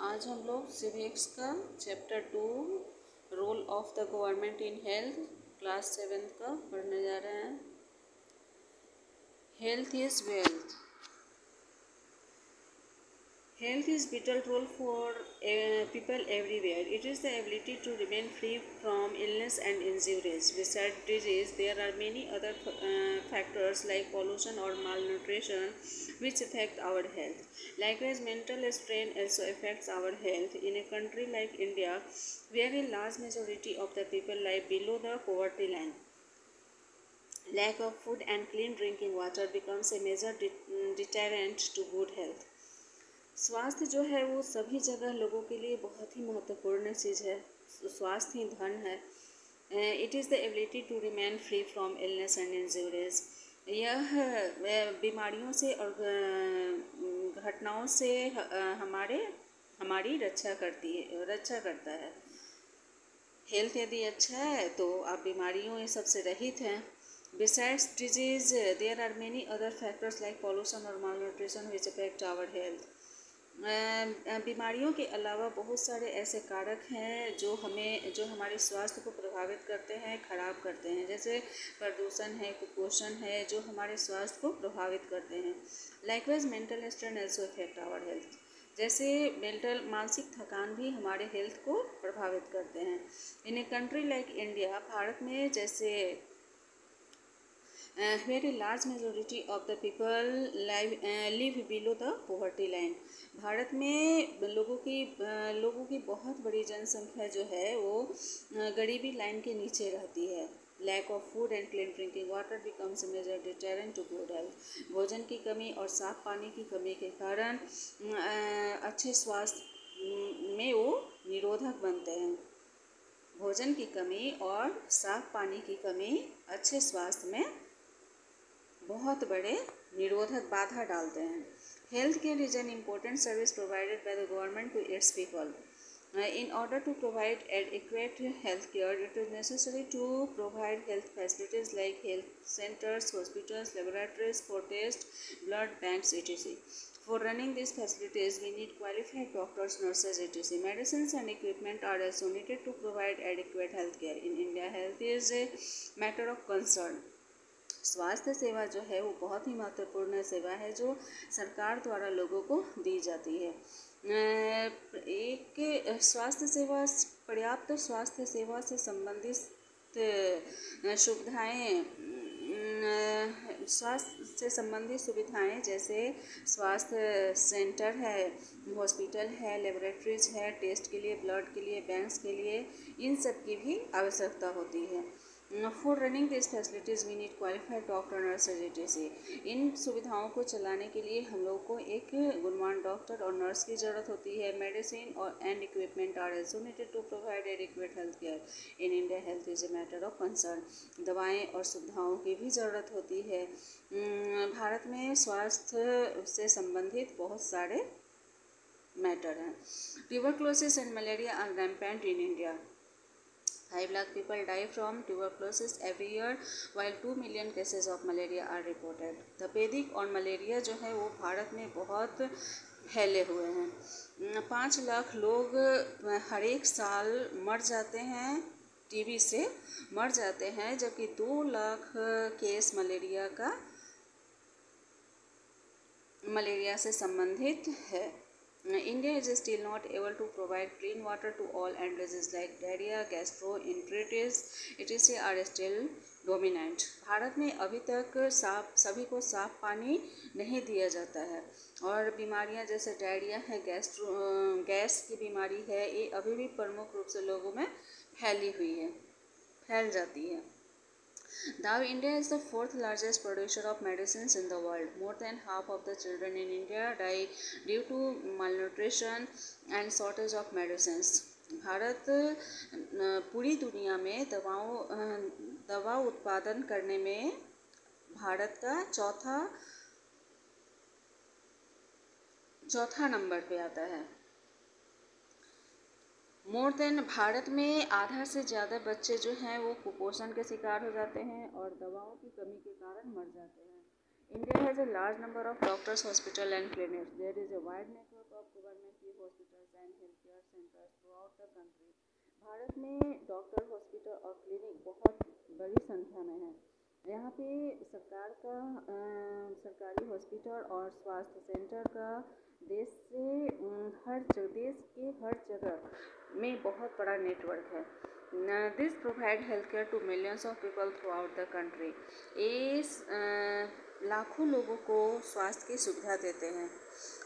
आज हम लोग सिविक्स का chapter 2 role of the government in health class 7 का पढ़ने जा रहे हैं। Health is wealth. Health is vital role for people everywhere. It is the ability to remain free from illness and injuries. Besides disease, there are many other factors like pollution or malnutrition which affect our health. Likewise, mental strain also affects our health. In a country like India, where a large majority of the people live below the poverty line, lack of food and clean drinking water becomes a major deterrent to good health. स्वास्थ्य जो है वो सभी जगह लोगों के लिए बहुत ही महत्वपूर्ण चीज़ है। स्वास्थ्य ही धन है। It is the ability to remain free from illness and injuries. यह बीमारियों से और घटनाओं से हमारी रक्षा करता है। हेल्थ यदि अच्छा है तो आप बीमारियों सबसे रहित हैं। Besides disease, there are many other factors like pollution or malnutrition which affect our health. बीमारियों के अलावा बहुत सारे ऐसे कारक हैं जो हमारे स्वास्थ्य को प्रभावित करते हैं, ख़राब करते हैं। जैसे प्रदूषण है, कुपोषण है, जो हमारे स्वास्थ्य को प्रभावित करते हैं। Likewise mental strain also affect our health। जैसे मानसिक थकान भी हमारे हेल्थ को प्रभावित करते हैं। In a country like India, Bharat में जैसे where a large majority of the people live below the poverty line। Bharat में लोगों की बहुत बड़ी जनसंख्या जो है वो गरीबी लाइन के नीचे रहती है। Lack of food and clean drinking water becomes a major deterrent to good health. भोजन की कमी और साफ पानी की कमी के कारण अच्छे स्वास्थ्य में वो निरोधक बनते हैं। भोजन की कमी और साफ पानी की कमी अच्छे स्वास्थ्य में बहुत बड़े निरोधक बाधा डालते हैं। Health care is an important service provided by the government to its people. In order to provide adequate health care, it is necessary to provide health facilities like health centers, hospitals, laboratories for tests, blood banks, etc. For running these facilities, we need qualified doctors, nurses, etc. Medicines and equipment are also needed to provide adequate health care. In India, health is a matter of concern। स्वास्थ्य सेवा जो है वो बहुत ही महत्वपूर्ण सेवा है जो सरकार द्वारा लोगों को दी जाती है। एक पर्याप्त स्वास्थ्य सेवा से संबंधित सुविधाएं जैसे स्वास्थ्य सेंटर है, हॉस्पिटल है, लेबोरेटरीज है, टेस्ट के लिए, ब्लड के लिए, बैंक्स के लिए, इन सब की भी आवश्यकता होती है। For running this facilities we need qualified doctor, nurses etc। इन सुविधाओं को चलाने के लिए हम लोग को एक गुणवान डॉक्टर और नर्स की ज़रूरत होती है। मेडिसिन और and equipment are also needed to provide adequate health care. In India health is a matter of concern. दवाएं और सुविधाओं की भी ज़रूरत होती है। भारत में स्वास्थ्य से संबंधित बहुत सारे मैटर हैं। Tuberculosis and malaria are rampant in India. 5 lakh people die from tuberculosis every year, while 2 million cases of malaria are reported। तपेदिक और मलेरिया जो है वो भारत में बहुत फैले हुए हैं। 5 लाख लोग हर एक साल मर जाते हैं, टीबी से मर जाते हैं, जबकि 2 लाख केस मलेरिया से संबंधित है। India is still not able to provide clean water to all, and diseases like diarrhea, gastroenteritis etc. are still dominant। Bharat में अभी तक सभी को साफ पानी नहीं दिया जाता है और बीमारियां जैसे डायरिया है, गैस की बीमारी है, ये अभी भी प्रमुख रूप से लोगों में फैल जाती है। Now India is the 4th largest producer of medicines in the world. More than half of the children in India die due to malnutrition and shortage of medicines। Bharat पूरी दुनिया में दवा उत्पादन करने में भारत का चौथा नंबर पे आता है। भारत में आधा से ज़्यादा बच्चे जो हैं वो कुपोषण के शिकार हो जाते हैं और दवाओं की कमी के कारण मर जाते हैं। India has a large number of doctors, hospitals, and clinics. There is a wide network of government-free hospitals and healthcare centers throughout the country. Bharat में डॉक्टर, हॉस्पिटल और क्लिनिक बहुत बड़ी संख्या में है। यहाँ पे सरकारी हॉस्पिटल और स्वास्थ्य सेंटर का देश के हर जगह में बहुत बड़ा नेटवर्क है। This provide health care to millions of people throughout the country. लाखों लोगों को स्वास्थ्य की सुविधा देते हैं।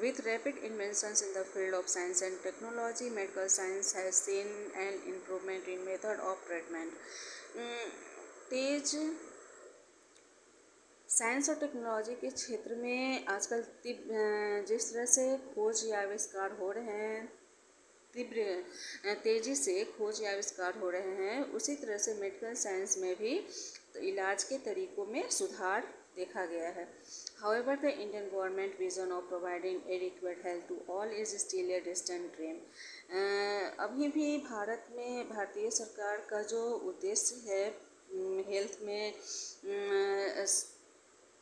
With rapid inventions in the field of science and technology, medical science has seen an improvement in method of treatment. Tej science और technology के क्षेत्र में आजकल जिस तरह से खोज या आविष्कार हो रहे हैं, तेज़ी से खोज या आविष्कार हो रहे हैं, उसी तरह से मेडिकल साइंस में भी इलाज के तरीकों में सुधार देखा गया है। However, the Indian government vision of providing adequate health to all is still a distant dream. अभी भी भारत में भारतीय सरकार का जो उद्देश्य है हेल्थ में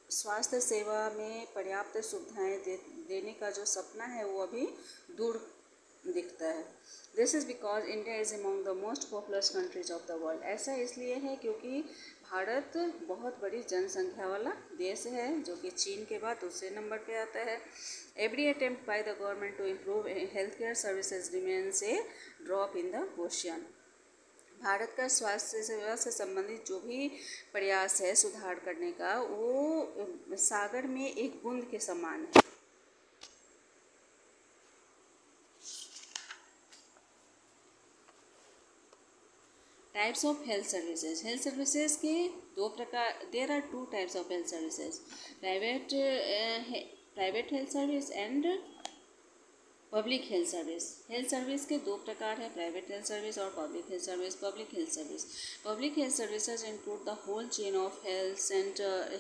स्वास्थ्य सेवा में पर्याप्त सुविधाएं देने का जो सपना है वो अभी दूर दिखता है। This is because India is among the most populous countries of the world. ऐसा इसलिए है क्योंकि भारत बहुत बड़ी जनसंख्या वाला देश है, जो कि चीन के बाद दूसरे नंबर पे आता है। Every attempt by the government to improve health care services remains a drop in the ocean. Bharat का स्वास्थ्य सेवा से संबंधित जो भी प्रयास है सुधार करने का, वो सागर में एक बूंद के समान है। टाइप्स ऑफ हेल्थ सर्विसेज के दो प्रकार, there are two types of health services, private health service and public health service. Health service के दो प्रकार है, प्राइवेट हेल्थ सर्विस और public health service. Public health services include the whole chain of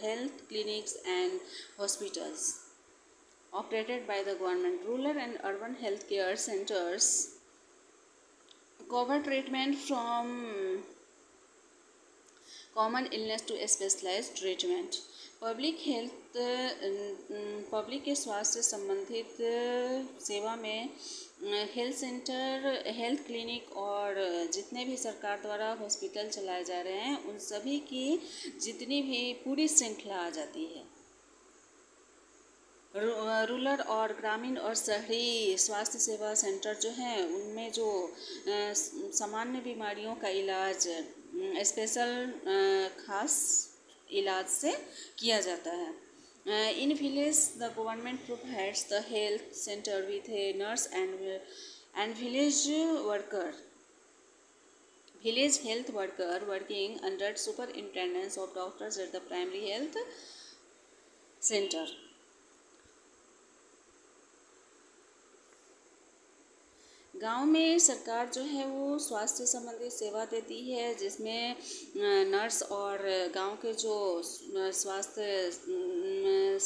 health clinics and hospitals operated by the government. Rural and urban health care centres cover treatment from common illness to specialized treatment. Public के स्वास्थ्य से संबंधित सेवा में health centre, health clinic और जितने भी सरकार द्वारा हॉस्पिटल चलाए जा रहे हैं, उन सभी की जितनी भी पूरी श्रृंखला आ जाती है। रूरल और ग्रामीण और शहरी स्वास्थ्य सेवा सेंटर जो हैं, उनमें जो सामान्य बीमारियों का इलाज स्पेशल खास इलाज से किया जाता है। In village the government provides the health centre with a nurse and village health worker working under superintendence of doctors at the primary health center. गांव में सरकार जो है वो स्वास्थ्य संबंधी सेवा देती है, जिसमें नर्स और गांव के जो स्वास्थ्य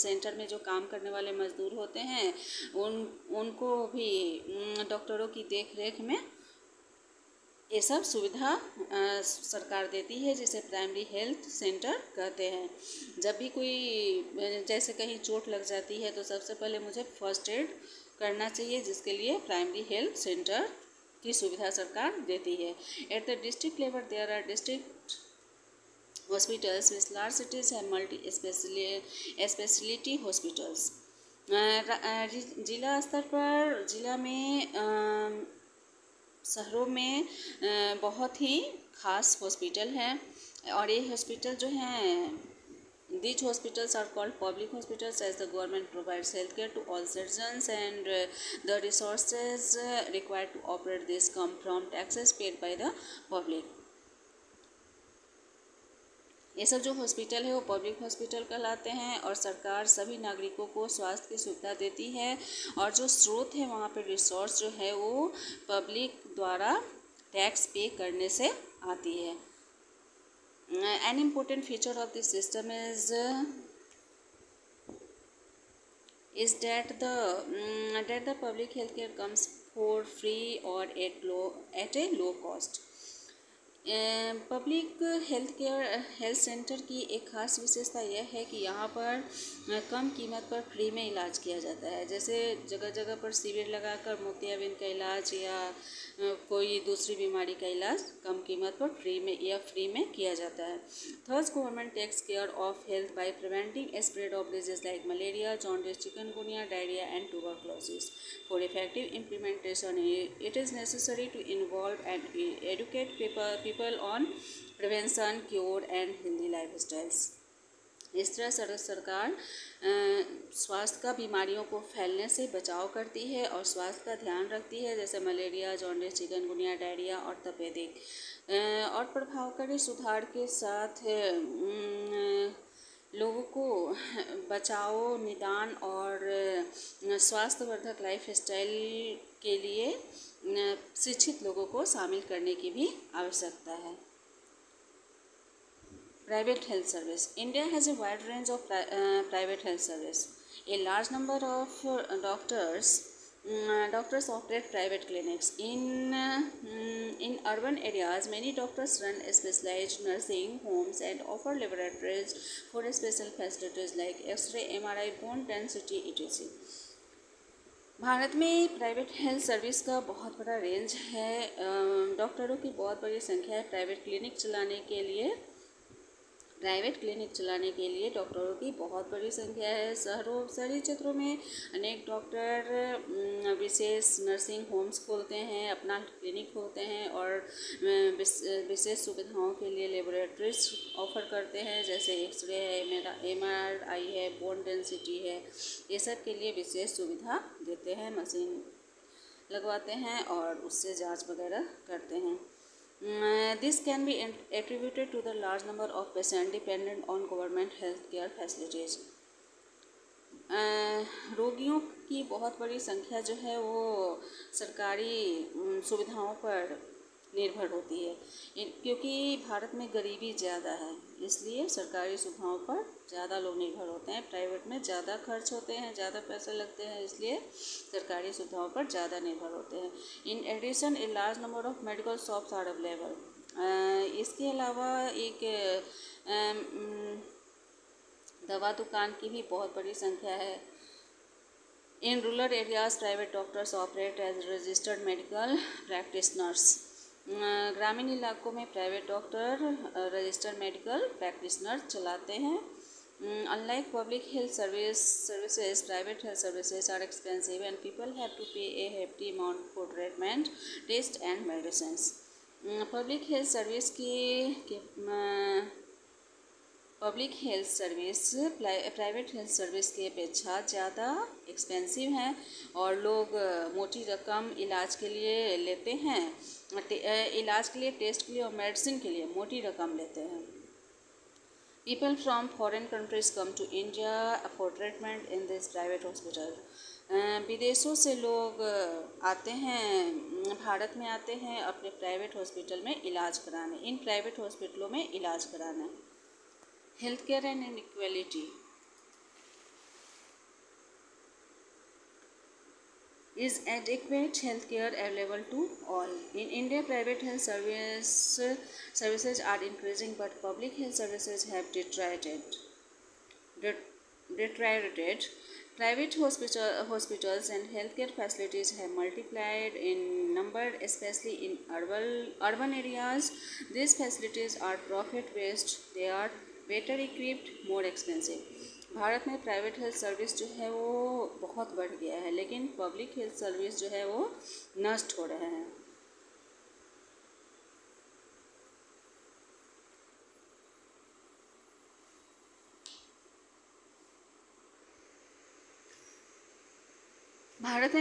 सेंटर में जो काम करने वाले मजदूर होते हैं, उनको भी डॉक्टरों की देखरेख में ये सब सुविधा सरकार देती है, जिसे प्राइमरी हेल्थ सेंटर कहते हैं। जब भी कोई जैसे कहीं चोट लग जाती है तो सबसे पहले मुझे फर्स्ट एड करना चाहिए, जिसके लिए प्राइमरी हेल्थ सेंटर की सुविधा सरकार देती है। At the district level there are district hospitals which large cities है मल्टी स्पेशलिटी हॉस्पिटल्स। जिला स्तर पर जिला में शहरों में बहुत ही खास हॉस्पिटल हैं, और ये हॉस्पिटल जो हैं, these hospitals are called public hospitals as the government provides healthcare to all citizens and the resources required to operate this come from taxes paid by the public. ये सब जो हॉस्पिटल है वो पब्लिक हॉस्पिटल कहलाते हैं, और सरकार सभी नागरिकों को स्वास्थ्य की सुविधा देती है, और जो स्रोत है वहाँ पे रिसोर्स जो है वो पब्लिक द्वारा टैक्स पे करने से आती है। An important feature of this system is that the public healthcare comes for free or at a low cost. Public health centre की एक ख़ास विशेषता यह है कि यहाँ पर कम कीमत पर फ्री में इलाज किया जाता है। जैसे जगह जगह पर शिविर लगाकर मोतियाबिंद का इलाज या कोई दूसरी बीमारी का इलाज कम कीमत पर फ्री में किया जाता है। Third, government takes care of health by preventing spread of disease like malaria, jaundice, chikungunya, diarrhoea and tuberculosis. For effective implementation it is necessary to involve and educate people on prevention, cure and healthy lifestyles। इस तरह सरकार स्वास्थ्य का बीमारियों को फैलने से बचाव करती है और स्वास्थ्य का ध्यान रखती है, जैसे मलेरिया, जॉन्डिस, चिकनगुनिया, डायरिया और तपेदिक। और प्रभावकारी सुधार के साथ लोगों को बचाव, निदान और स्वास्थ्यवर्धक लाइफ स्टाइल के लिए शिक्षित लोगों को शामिल करने की भी आवश्यकता है। Private health service. India has a wide range of private health service. A large number of doctors operate private clinics. In urban areas, many doctors run specialized nursing homes and offer laboratories for special facilities like X-ray, MRI, bone density, etc. Bharat में private health service का बहुत बड़ा range है। डॉक्टरों की बहुत बड़ी संख्या है। प्राइवेट क्लिनिक चलाने के लिए डॉक्टरों की बहुत बड़ी संख्या है। शहरी क्षेत्रों में अनेक डॉक्टर विशेष नर्सिंग होम्स खोलते हैं, अपना क्लिनिक खोलते हैं और विशेष सुविधाओं के लिए लेबोरेटरीज ऑफर करते हैं, जैसे एक्सरे है, MRI है, बोन डेंसिटी है। ये सब के लिए विशेष सुविधा देते हैं, मशीन लगवाते हैं और उससे जांच वगैरह करते हैं। This can be attributed to the large number of patients dependent on government health care facilities. रोगियों की बहुत बड़ी संख्या जो है वो सरकारी सुविधाओं पर निर्भर होती है, क्योंकि भारत में गरीबी ज़्यादा है, इसलिए सरकारी सुविधाओं पर ज़्यादा लोग निर्भर होते हैं। प्राइवेट में ज़्यादा खर्च होते हैं, ज़्यादा पैसे लगते हैं, इसलिए सरकारी सुविधाओं पर ज़्यादा निर्भर होते हैं। In addition a large number of medical shops are available. इसके अलावा एक दवा दुकान की भी बहुत बड़ी संख्या है। In rural areas private doctors operate as registered medical practitioners. ग्रामीण इलाकों में private doctor registered medical practitioner चलाते हैं। Unlike public health services, private health services are expensive and people have to pay a hefty amount for treatment, tests and medicines. Public health service private health service की अपेक्षा ज़्यादा expensive हैं और लोग मोटी रकम इलाज के लिए लेते हैं। इलाज के लिए, टेस्ट के लिए और मेडिसिन के लिए मोटी रकम लेते हैं। People from foreign countries come to India for treatment in this private hospital. विदेशों से लोग आते हैं, भारत में आते हैं अपने प्राइवेट हॉस्पिटल में इलाज कराने। इन प्राइवेट हॉस्पिटलों में इलाज कराना। Health care and inequality. Is adequate health care available to all? In India, private health services are increasing, but public health services have deteriorated. Private hospitals and healthcare facilities have multiplied in number, especially in urban areas. These facilities are profit-based. They are better equipped, more expensive. Bharat में private health service जो है वो बहुत बढ़ गया है, लेकिन public health service जो है वो नष्ट हो रहे हैं। भारत में